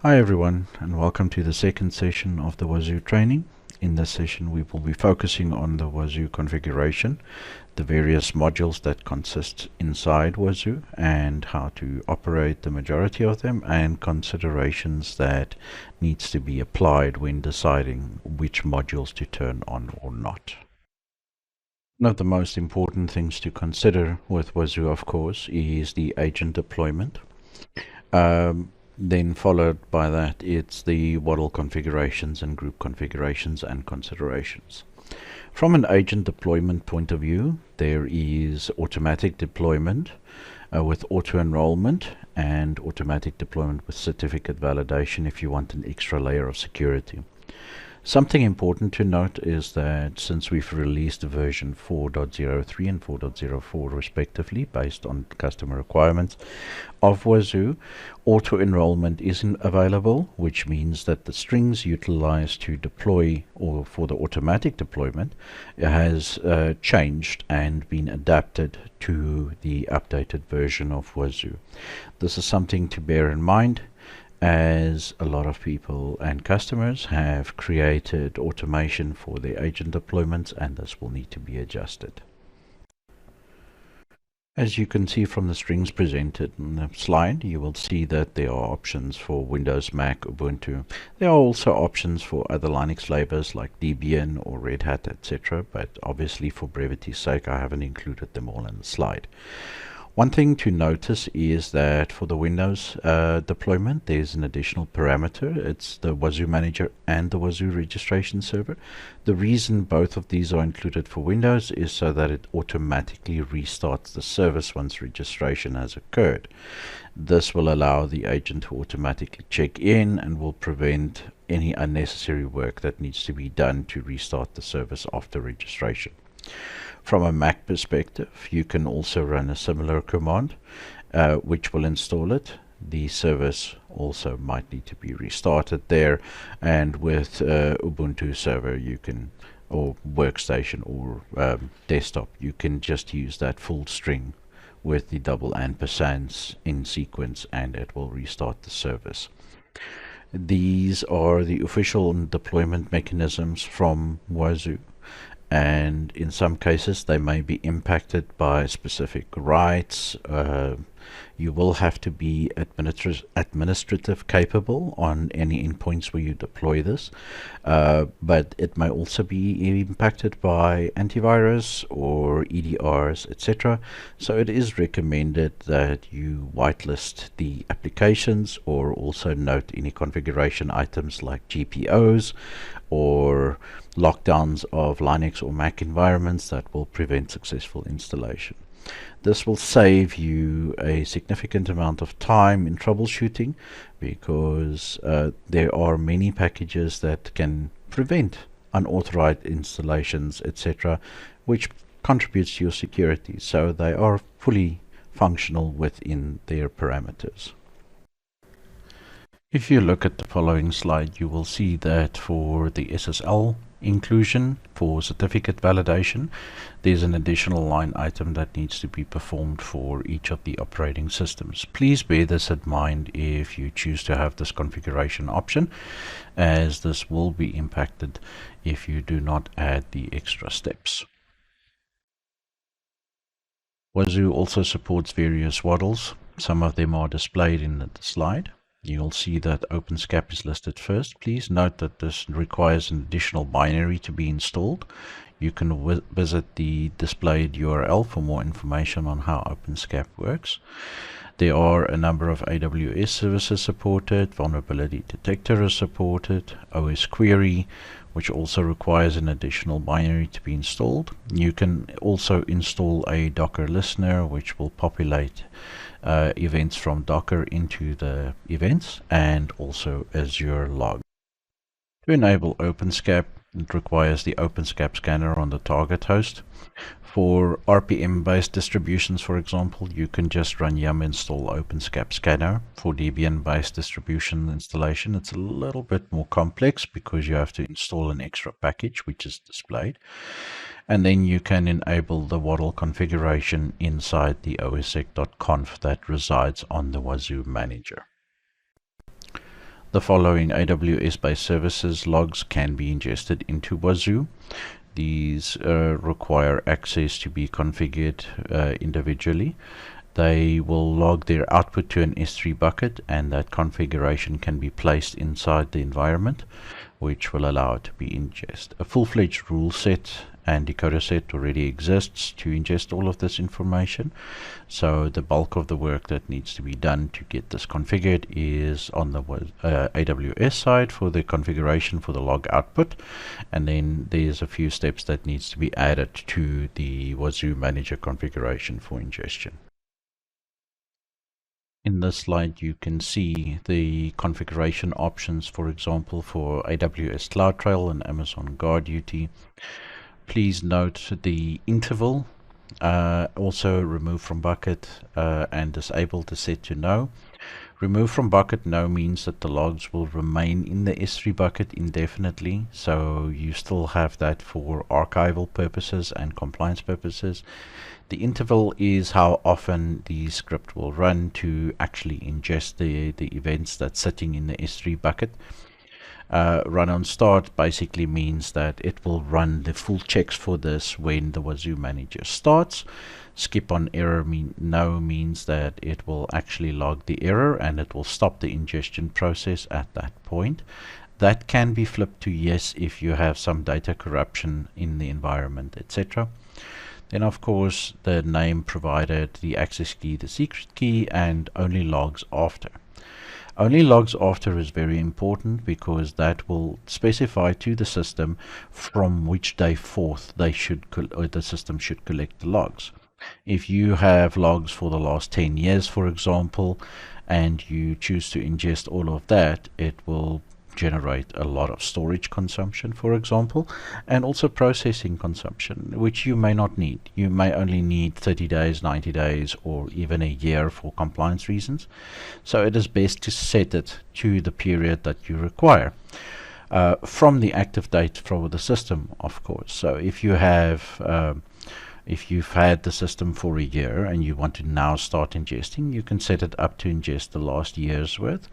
Hi everyone, and welcome to the second session of the Wazuh training. In this session we will be focusing on the Wazuh configuration, the various modules that consist inside Wazuh and how to operate the majority of them, and considerations that needs to be applied when deciding which modules to turn on or not. One of the most important things to consider with Wazuh, of course, is the agent deployment. Then followed by that, it's the model configurations and group configurations and considerations. From an agent deployment point of view, there is automatic deployment with auto enrollment and automatic deployment with certificate validation if you want an extra layer of security. Something important to note is that since we've released version 4.03 and 4.04 respectively based on customer requirements of Wazuh, auto-enrollment isn't available, which means that the strings utilized to deploy or for the automatic deployment has changed and been adapted to the updated version of Wazuh. This is something to bear in mind, as a lot of people and customers have created automation for their agent deployments, and this will need to be adjusted. As you can see from the strings presented in the slide, you will see that there are options for Windows, Mac, Ubuntu. There are also options for other Linux flavors like Debian or Red Hat, etc. But obviously for brevity's sake, I haven't included them all in the slide. One thing to notice is that for the Windows deployment, there's an additional parameter. It's the Wazuh Manager and the Wazuh Registration Server. The reason both of these are included for Windows is so that it automatically restarts the service once registration has occurred. This will allow the agent to automatically check in and will prevent any unnecessary work that needs to be done to restart the service after registration. From a Mac perspective, you can also run a similar command which will install it. The service also might need to be restarted there, and with Ubuntu server you can, or workstation or desktop, you can just use that full string with the double ampersands in sequence and it will restart the service. These are the official deployment mechanisms from Wazuh, and in some cases they may be impacted by specific rights. You will have to be administrative capable on any endpoints where you deploy this, but it may also be impacted by antivirus or EDRs, etc. So it is recommended that you whitelist the applications, or also note any configuration items like GPOs or lockdowns of Linux or Mac environments that will prevent successful installation. This will save you a significant amount of time in troubleshooting, because there are many packages that can prevent unauthorized installations, etc., which contributes to your security. So they are fully functional within their parameters. If you look at the following slide, you will see that for the SSL inclusion for certificate validation, there's an additional line item that needs to be performed for each of the operating systems. Please bear this in mind if you choose to have this configuration option, as this will be impacted if you do not add the extra steps. Wazuh also supports various waddles. Some of them are displayed in the slide. You'll see that OpenSCAP is listed first. Please note that this requires an additional binary to be installed. You can visit the displayed URL for more information on how OpenSCAP works. There are a number of AWS services supported. Vulnerability Detector is supported. OSQuery, which also requires an additional binary to be installed. You can also install a Docker listener, which will populate events from Docker into the events, and also Azure log. To enable OpenSCAP, it requires the OpenSCAP scanner on the target host. For RPM-based distributions, for example, you can just run yum install OpenSCAP scanner. For Debian-based distribution installation, it's a little bit more complex because you have to install an extra package, which is displayed. And then you can enable the waddle configuration inside the OSQuery.conf that resides on the Wazuh Manager. The following AWS-based services logs can be ingested into Wazuh. These require access to be configured individually. They will log their output to an S3 bucket, and that configuration can be placed inside the environment, which will allow it to be ingested. A full-fledged rule set and decoder set already exists to ingest all of this information. So the bulk of the work that needs to be done to get this configured is on the AWS side for the configuration for the log output, and then there's a few steps that needs to be added to the Wazuh manager configuration for ingestion. In this slide, you can see the configuration options, for example, for AWS CloudTrail and Amazon GuardDuty. Please note the interval, also remove from bucket and disable to set to no. Remove from bucket no means that the logs will remain in the S3 bucket indefinitely, so you still have that for archival purposes and compliance purposes. The interval is how often the script will run to actually ingest the events that's sitting in the S3 bucket. Run on start basically means that it will run the full checks for this when the Wazuh manager starts. Skip on error no means that it will actually log the error and it will stop the ingestion process at that point. That can be flipped to yes if you have some data corruption in the environment, etc. Then of course the name provided, the access key, the secret key, and only logs after. Only logs after is very important because that will specify to the system from which day forth the system should collect the logs. If you have logs for the last 10 years, for example, and you choose to ingest all of that, it will generate a lot of storage consumption, for example, and also processing consumption, which you may not need. You may only need 30 days, 90 days, or even a year for compliance reasons. So it is best to set it to the period that you require. From the active date for the system, of course. So if you have if you've had the system for a year and you want to now start ingesting, you can set it up to ingest the last year's worth.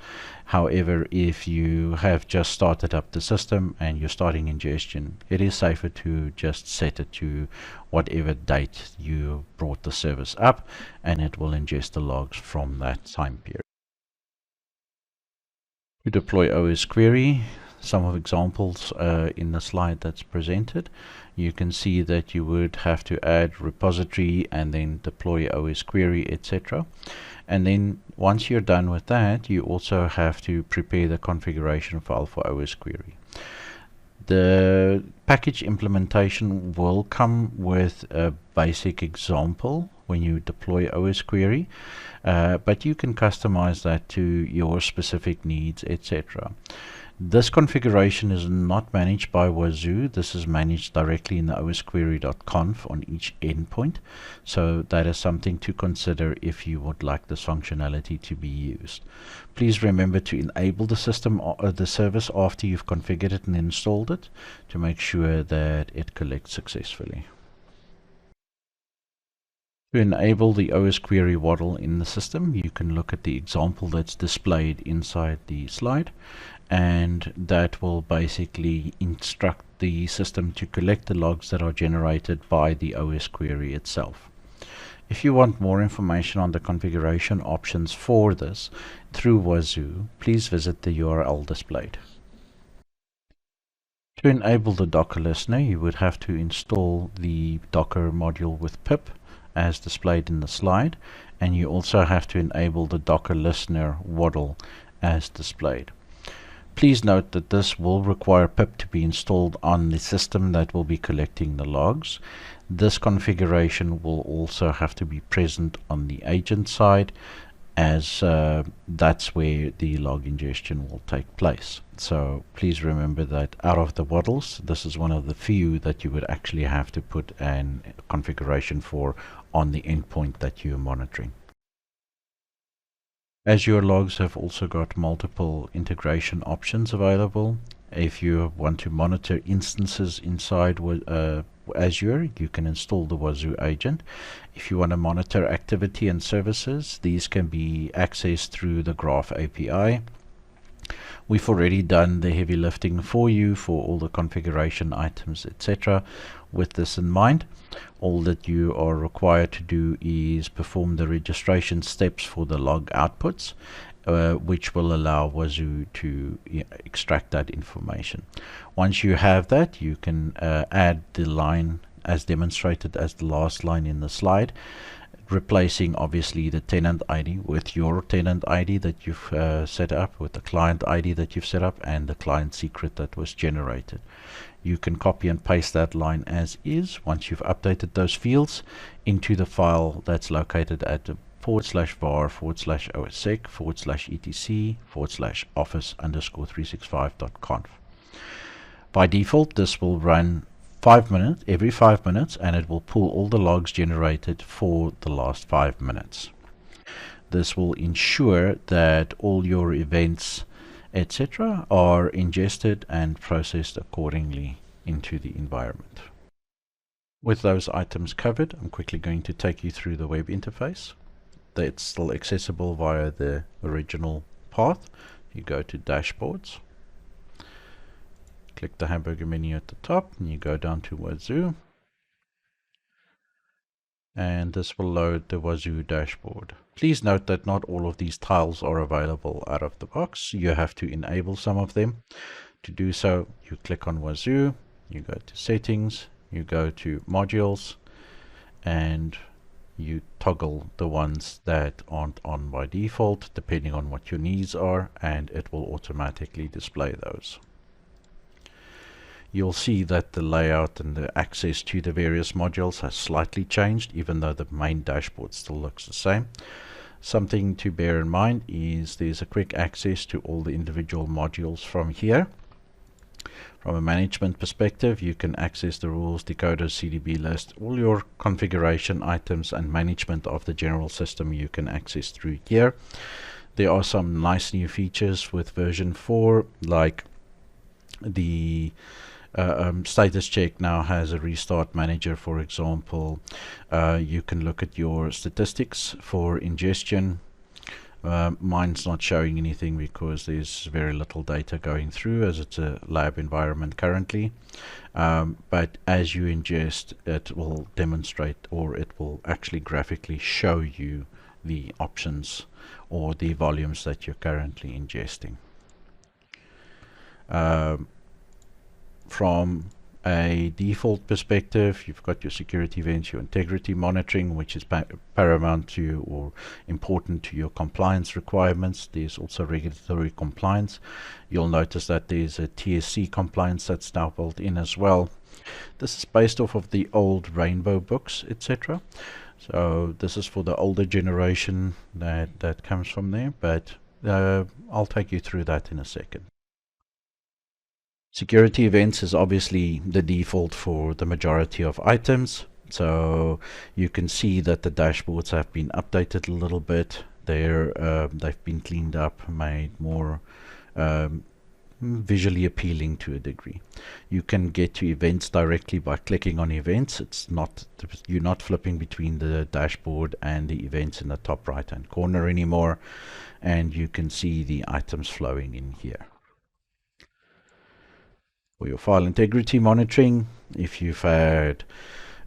However, if you have just started up the system and you're starting ingestion, it is safer to just set it to whatever date you brought the service up, and it will ingest the logs from that time period. To deploy OSQuery, some of examples in the slide that's presented, you can see that you would have to add repository and then deploy OSQuery, etc. And then once you're done with that, you also have to prepare the configuration file for OSQuery. The package implementation will come with a basic example when you deploy OSQuery, but you can customize that to your specific needs, etc. This configuration is not managed by Wazuh. This is managed directly in the osquery.conf on each endpoint. So that is something to consider if you would like this functionality to be used. Please remember to enable the system or the service after you've configured it and installed it to make sure that it collects successfully. To enable the OSQuery waddle in the system, you can look at the example that's displayed inside the slide, and that will basically instruct the system to collect the logs that are generated by the OSQuery itself. If you want more information on the configuration options for this through Wazuh, please visit the URL displayed. To enable the Docker listener, you would have to install the Docker module with pip as displayed in the slide, and you also have to enable the Docker listener waddle as displayed. Please note that this will require pip to be installed on the system that will be collecting the logs. This configuration will also have to be present on the agent side, as that's where the log ingestion will take place. So please remember that out of the waddles, this is one of the few that you would actually have to put an configuration for on the endpoint that you're monitoring. Azure logs have also got multiple integration options available. If you want to monitor instances inside Azure, you can install the Wazuh agent. If you want to monitor activity and services, these can be accessed through the Graph API. We've already done the heavy lifting for you for all the configuration items, etc. With this in mind, all that you are required to do is perform the registration steps for the log outputs, which will allow Wazuh to extract that information. Once you have that, you can add the line as demonstrated as the last line in the slide, replacing obviously the tenant ID with your tenant ID that you've set up, with the client ID that you've set up, and the client secret that was generated. You can copy and paste that line as is once you've updated those fields into the file that's located at /var/etc/office_365.conf. By default, this will run every 5 minutes, and it will pull all the logs generated for the last 5 minutes. This will ensure that all your events, etc., are ingested and processed accordingly into the environment. With those items covered, I'm quickly going to take you through the web interface. It's still accessible via the original path. You go to Dashboards, click the hamburger menu at the top, and you go down to Wazuh, and this will load the Wazuh dashboard. Please note that not all of these tiles are available out of the box. You have to enable some of them. To do so, you click on Wazuh, you go to Settings, you go to Modules, and you toggle the ones that aren't on by default depending on what your needs are, and it will automatically display those. You'll see that the layout and the access to the various modules has slightly changed, even though the main dashboard still looks the same. Something to bear in mind is there's a quick access to all the individual modules from here. From a management perspective, you can access the rules, decoders, CDB list, all your configuration items and management of the general system you can access through here. There are some nice new features with version 4, like the status check now has a restart manager, for example. You can look at your statistics for ingestion. Mine's not showing anything because there's very little data going through, as it's a lab environment currently. But as you ingest, it will demonstrate, or it will actually graphically show you the options or the volumes that you're currently ingesting. From a default perspective, you've got your security events, your integrity monitoring, which is paramount to or important to your compliance requirements. There's also regulatory compliance. You'll notice that there's a TSC compliance that's now built in as well. This is based off of the old Rainbow books, etc. So this is for the older generation that comes from there, but I'll take you through that in a second. Security events is obviously the default for the majority of items. So you can see that the dashboards have been updated a little bit. They've been cleaned up, made more visually appealing to a degree. You can get to events directly by clicking on events. You're not flipping between the dashboard and the events in the top right hand corner anymore, and you can see the items flowing in here. For your file integrity monitoring, if you've had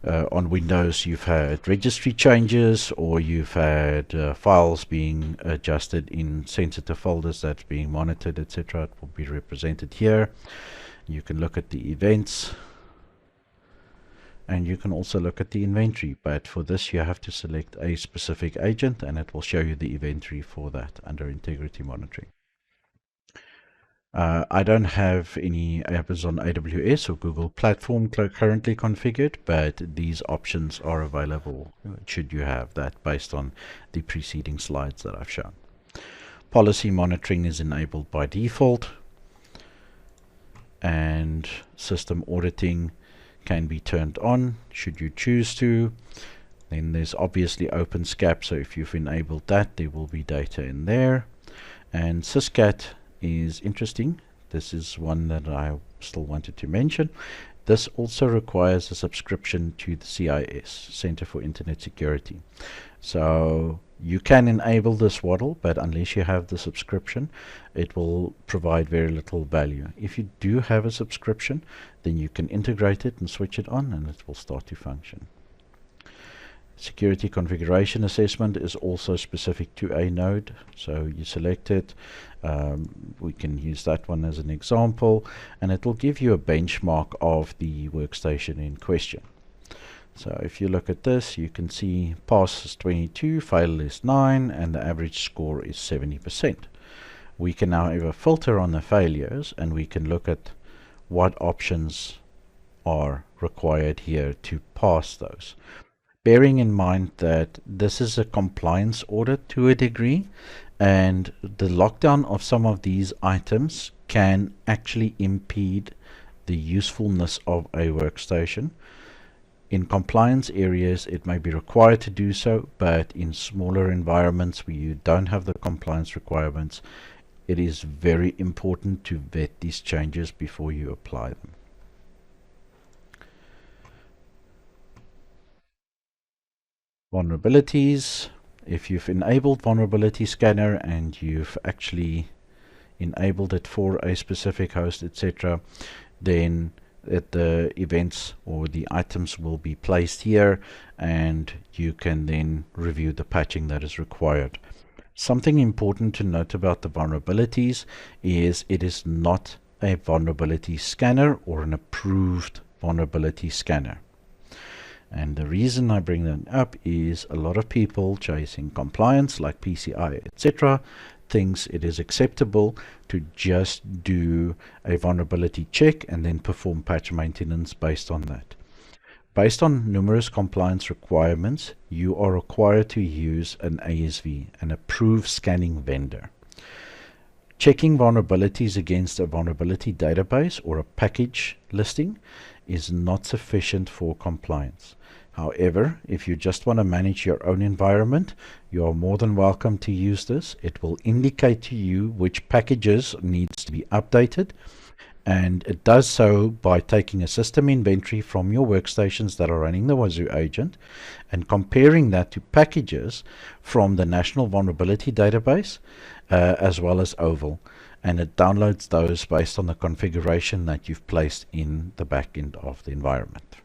on Windows, you've had registry changes, or you've had files being adjusted in sensitive folders that's being monitored, etc., it will be represented here. You can look at the events, and you can also look at the inventory, but for this you have to select a specific agent, and it will show you the inventory for that under integrity monitoring. I don't have any Amazon AWS or Google platform currently configured, but these options are available should you have that, based on the preceding slides that I've shown. Policy monitoring is enabled by default, and system auditing can be turned on should you choose to. Then there's obviously OpenSCAP, so if you've enabled that, there will be data in there. And Syscat is interesting. This is one that I still wanted to mention. This also requires a subscription to the CIS, Center for Internet Security. So You can enable this waddle, but unless you have the subscription, it will provide very little value. If you do have a subscription, then you can integrate it and switch it on, and it will start to function. Security configuration assessment is also specific to a node, so you select it. We can use that one as an example, and it will give you a benchmark of the workstation in question. So if you look at this, you can see pass is 22, fail is 9, and the average score is 70%. We can now have a filter on the failures, and we can look at what options are required here to pass those. Bearing in mind that this is a compliance audit to a degree, and the lockdown of some of these items can actually impede the usefulness of a workstation. In compliance areas, it may be required to do so, but in smaller environments where you don't have the compliance requirements, it is very important to vet these changes before you apply them. Vulnerabilities. If you've enabled vulnerability scanner and you've actually enabled it for a specific host, etc., then the events or the items will be placed here, and you can then review the patching that is required. Something important to note about the vulnerabilities is it is not a vulnerability scanner or an approved vulnerability scanner. And the reason I bring that up is a lot of people chasing compliance like PCI, etc., thinks it is acceptable to just do a vulnerability check and then perform patch maintenance based on that. Based on numerous compliance requirements, you are required to use an ASV, an approved scanning vendor. Checking vulnerabilities against a vulnerability database or a package listing is not sufficient for compliance. However, if you just want to manage your own environment, you are more than welcome to use this. It will indicate to you which packages needs to be updated, and it does so by taking a system inventory from your workstations that are running the Wazuh agent and comparing that to packages from the National Vulnerability Database as well as Oval, and it downloads those based on the configuration that you've placed in the back end of the environment.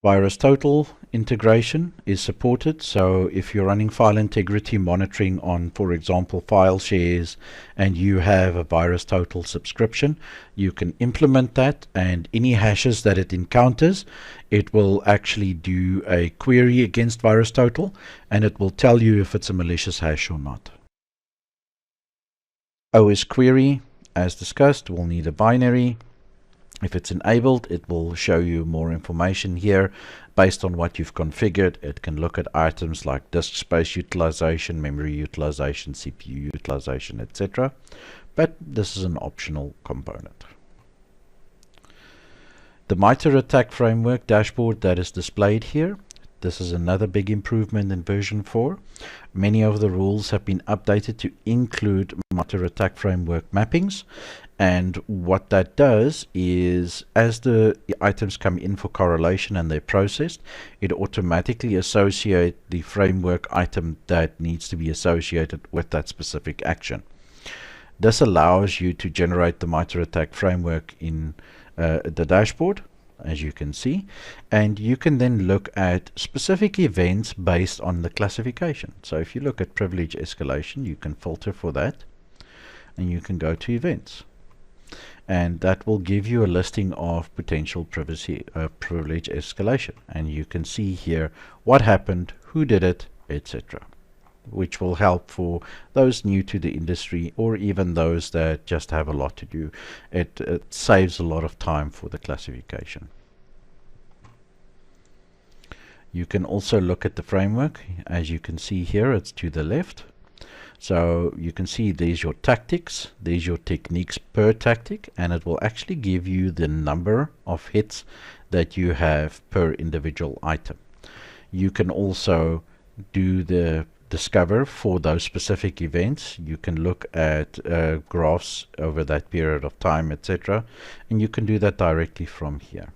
VirusTotal integration is supported, so if you're running file integrity monitoring on, for example, file shares, and you have a VirusTotal subscription, you can implement that, and any hashes that it encounters, it will actually do a query against VirusTotal, and it will tell you if it's a malicious hash or not. OSQuery, as discussed, will need a binary. If it's enabled, it will show you more information here based on what you've configured. It can look at items like disk space utilization, memory utilization, CPU utilization, etc. But this is an optional component. The MITRE ATT&CK framework dashboard that is displayed here. This is another big improvement in version 4. Many of the rules have been updated to include MITRE ATT&CK framework mappings. And what that does is, as the items come in for correlation and they're processed, it automatically associates the framework item that needs to be associated with that specific action. This allows you to generate the MITRE ATT&CK framework in the dashboard, as you can see, and you can then look at specific events based on the classification. So if you look at privilege escalation, you can filter for that, and you can go to events. And that will give you a listing of potential privilege escalation, and you can see here what happened, who did it, etc., which will help for those new to the industry or even those that just have a lot to do. It saves a lot of time for the classification. You can also look at the framework. As you can see here, it's to the left. So you can see there's your tactics, there's your techniques per tactic, and it will actually give you the number of hits that you have per individual item. You can also do the discover for those specific events. You can look at graphs over that period of time, etc., and you can do that directly from here.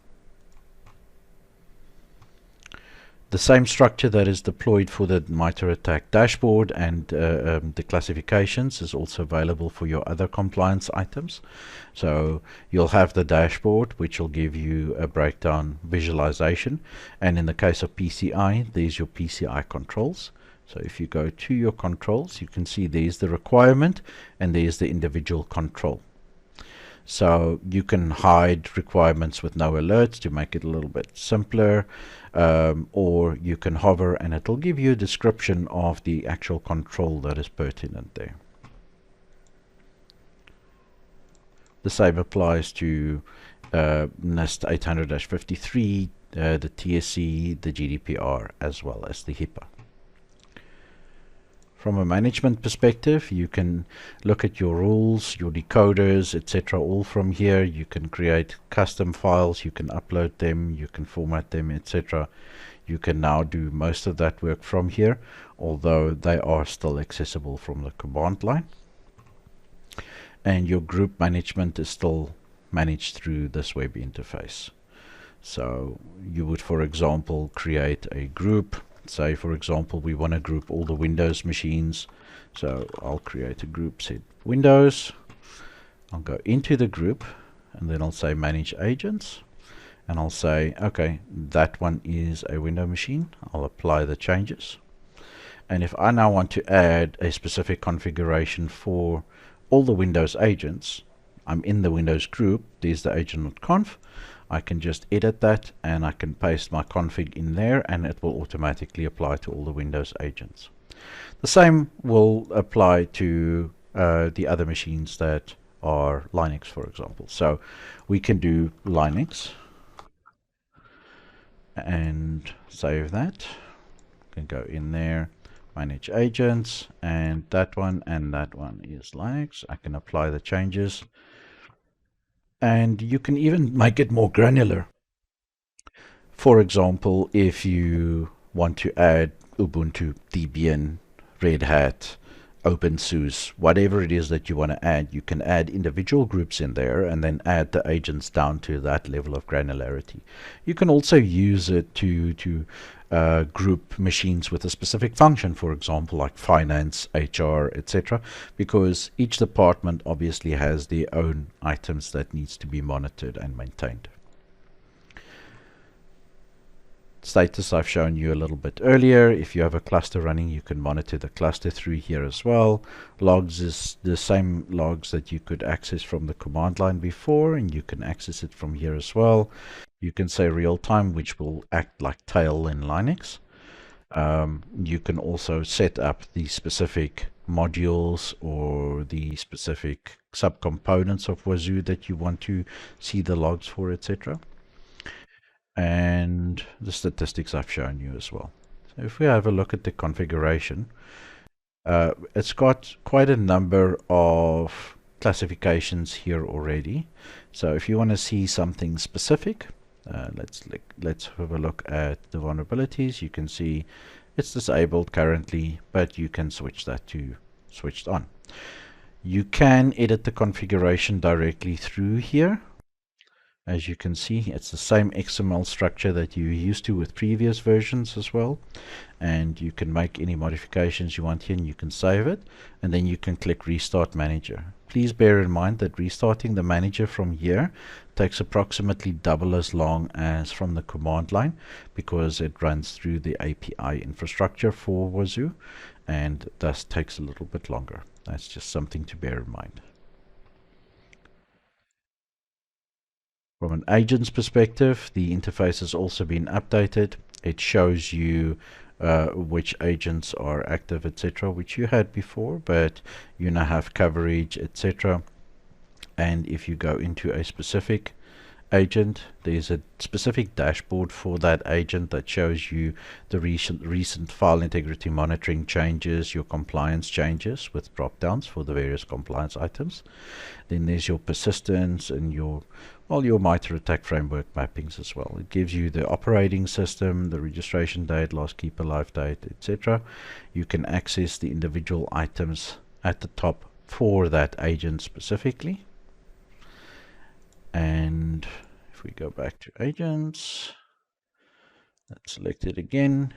The same structure that is deployed for the MITRE ATT&CK dashboard and the classifications is also available for your other compliance items. So you'll have the dashboard, which will give you a breakdown visualization. And in the case of PCI, there's your PCI controls. So if you go to your controls, you can see there's the requirement and there's the individual control. So you can hide requirements with no alerts to make it a little bit simpler, or you can hover and it'll give you a description of the actual control that is pertinent there. The same applies to NIST 800-53, the TSC, the GDPR, as well as the HIPAA. From a management perspective, you can look at your rules, your decoders, etc. all from here. You can create custom files, you can upload them, you can format them, etc. You can now do most of that work from here, although they are still accessible from the command line. And your group management is still managed through this web interface. So you would, for example, create a group. Say, for example, we want to group all the Windows machines. So I'll create a group, set Windows. I'll go into the group and then I'll say manage agents. And I'll say, okay, that one is a Windows machine. I'll apply the changes. And if I now want to add a specific configuration for all the Windows agents, I'm in the Windows group, there's the agent.conf. I can just edit that and I can paste my config in there and it will automatically apply to all the Windows agents. The same will apply to the other machines that are Linux, for example. So we can do Linux and save that. We can go in there, manage agents, and that one is Linux. I can apply the changes. And you can even make it more granular. For example, if you want to add Ubuntu, Debian, Red Hat, OpenSUSE, whatever it is that you want to add, you can add individual groups in there and then add the agents down to that level of granularity. You can also use it to group machines with a specific function, for example, like finance, HR, etc., because each department obviously has their own items that needs to be monitored and maintained. Status I've shown you a little bit earlier. If you have a cluster running, you can monitor the cluster through here as well. Logs is the same logs that you could access from the command line before, and you can access it from here as well. You can say real time, which will act like tail in Linux. You can also set up the specific modules or the specific subcomponents of Wazuh that you want to see the logs for, etc. And the statistics I've shown you as well. So if we have a look at the configuration, it's got quite a number of classifications here already. So if you want to see something specific, let's have a look at the vulnerabilities. You can see it's disabled currently, but you can switch that to switched on. You can edit the configuration directly through here. As you can see, it's the same XML structure that you're used to with previous versions as well. And you can make any modifications you want here and you can save it. And then you can click Restart Manager. Please bear in mind that restarting the manager from here takes approximately double as long as from the command line because it runs through the API infrastructure for Wazuh and thus takes a little bit longer. That's just something to bear in mind. From an agent's perspective, the interface has also been updated. It shows you which agents are active, etc., which you had before, but you now have coverage, etc. And if you go into a specific agent, there's a specific dashboard for that agent that shows you the recent file integrity monitoring changes, your compliance changes with drop downs for the various compliance items. Then there's your persistence and your MITRE ATT&CK framework mappings as well. It gives you the operating system, the registration date, last keeper live date, etc. You can access the individual items at the top for that agent specifically. And if we go back to agents, Select it again.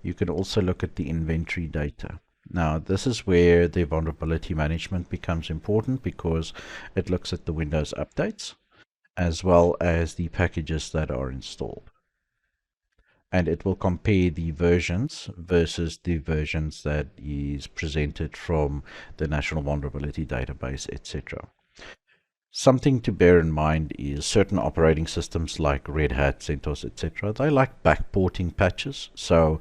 You can also look at the inventory data. Now, this is where the vulnerability management becomes important, because it looks at the Windows updates as well as the packages that are installed. And it will compare the versions versus the versions that is presented from the National Vulnerability Database, etc. Something to bear in mind is certain operating systems like Red Hat, CentOS, etc. They like backporting patches. So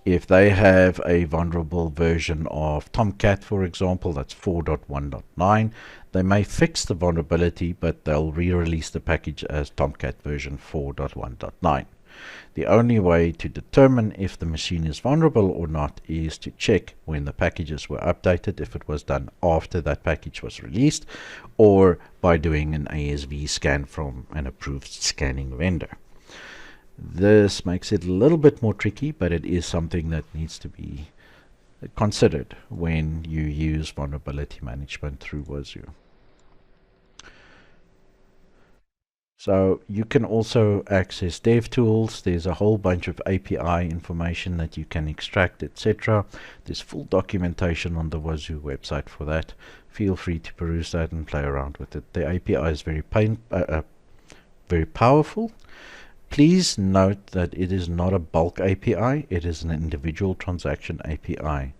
if they have a vulnerable version of Tomcat, for example, that's 4.1.9, they may fix the vulnerability, but they'll re-release the package as Tomcat version 4.1.9. The only way to determine if the machine is vulnerable or not is to check when the packages were updated, if it was done after that package was released, or by doing an ASV scan from an approved scanning vendor. This makes it a little bit more tricky, but it is something that needs to be considered when you use vulnerability management through Wazuh. So you can also access dev tools. There's a whole bunch of API information that you can extract, etc. There's full documentation on the Wazuh website for that. Feel free to peruse that and play around with it. The API is very powerful. Please note that it is not a bulk API. It is an individual transaction API.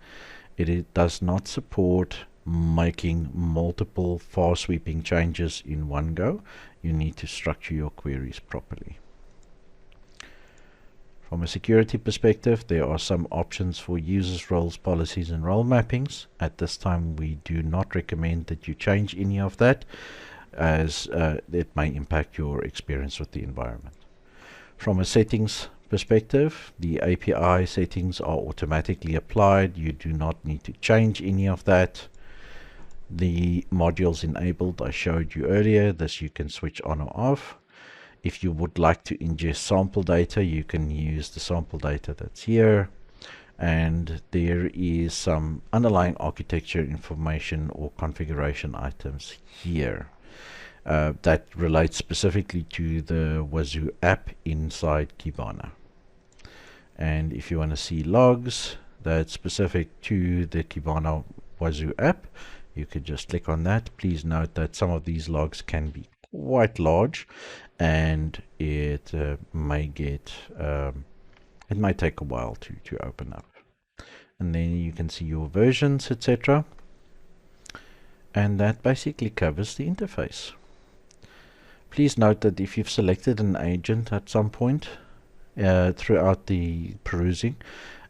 It does not support making multiple far sweeping changes in one go. You need to structure your queries properly. From a security perspective, there are some options for users, roles, policies, and role mappings. At this time, we do not recommend that you change any of that, as it may impact your experience with the environment. From a settings perspective, the API settings are automatically applied. You do not need to change any of that. The modules enabled I showed you earlier. This you can switch on or off. If you would like to ingest sample data, you can use the sample data that's here. And there is some underlying architecture information or configuration items here that relates specifically to the Wazuh app inside Kibana. And if you want to see logs that's specific to the Kibana Wazuh app, you could just click on that. Please note that some of these logs can be quite large, and it may take a while to open up. And then you can see your versions, etc. And that basically covers the interface. Please note that if you've selected an agent at some point throughout the perusing,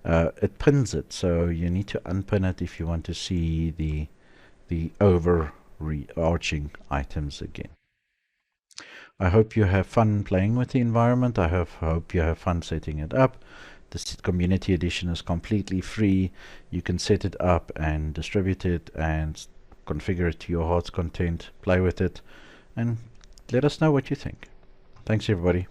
it pins it, so you need to unpin it if you want to see the overarching items again. I hope you have fun playing with the environment. I hope you have fun setting it up. This community edition is completely free. You can set it up and distribute it and configure it to your heart's content, play with it, and let us know what you think. Thanks everybody.